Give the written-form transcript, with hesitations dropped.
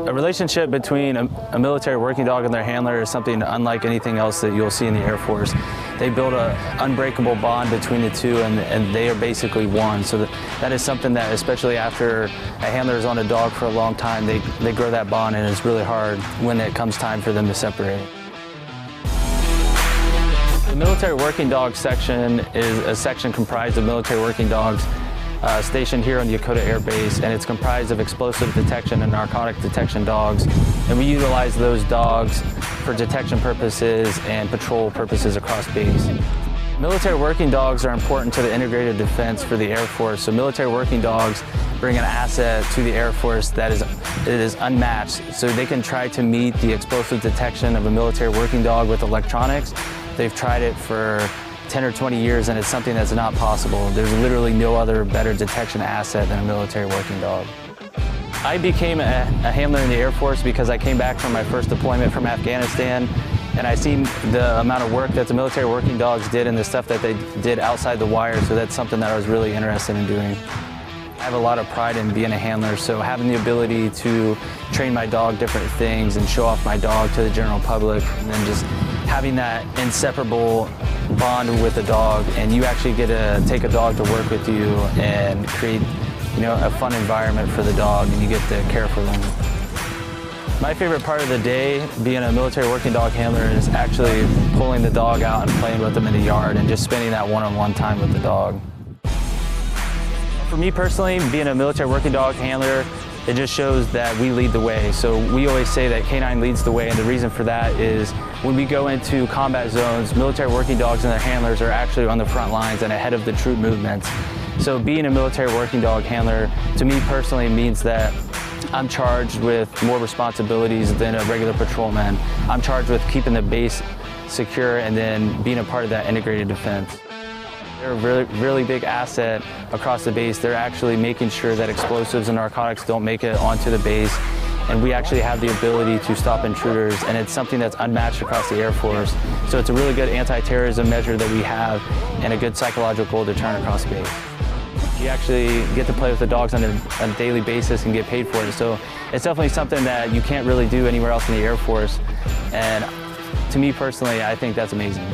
A relationship between a military working dog and their handler is something unlike anything else that you'll see in the Air Force. They build an unbreakable bond between the two, and they are basically one. So that is something that, especially after a handler is on a dog for a long time, they grow that bond, and it's really hard when it comes time for them to separate. The military working dog section is a section comprised of military working dogs stationed here on Yokota Air Base, and it's comprised of explosive detection and narcotic detection dogs. And we utilize those dogs for detection purposes and patrol purposes across base. Military working dogs are important to the integrated defense for the Air Force. So military working dogs bring an asset to the Air Force that is unmatched. So they can try to meet the explosive detection of a military working dog with electronics. They've tried it for 10 or 20 years, and it's something that's not possible. There's literally no other better detection asset than a military working dog. I became a handler in the Air Force because I came back from my first deployment from Afghanistan, and I seen the amount of work that the military working dogs did and the stuff that they did outside the wire, so that's something that I was really interested in doing. I have a lot of pride in being a handler, so having the ability to train my dog different things and show off my dog to the general public, and then just having that inseparable bond with a dog, and you actually get to take a dog to work with you and create, a fun environment for the dog, and you get to care for them. My favorite part of the day being a military working dog handler is actually pulling the dog out and playing with them in the yard and just spending that one-on-one time with the dog. For me personally, being a military working dog handler, it just shows that we lead the way. So we always say that K-9 leads the way, and the reason for that is when we go into combat zones, military working dogs and their handlers are actually on the front lines and ahead of the troop movements. So being a military working dog handler, to me personally, means that I'm charged with more responsibilities than a regular patrolman. I'm charged with keeping the base secure and then being a part of that integrated defense. They're a really big asset across the base. They're actually making sure that explosives and narcotics don't make it onto the base, and we actually have the ability to stop intruders, and it's something that's unmatched across the Air Force. So it's a really good anti-terrorism measure that we have, and a good psychological deterrent across the base. You actually get to play with the dogs on a daily basis and get paid for it. So it's definitely something that you can't really do anywhere else in the Air Force, and to me personally, I think that's amazing.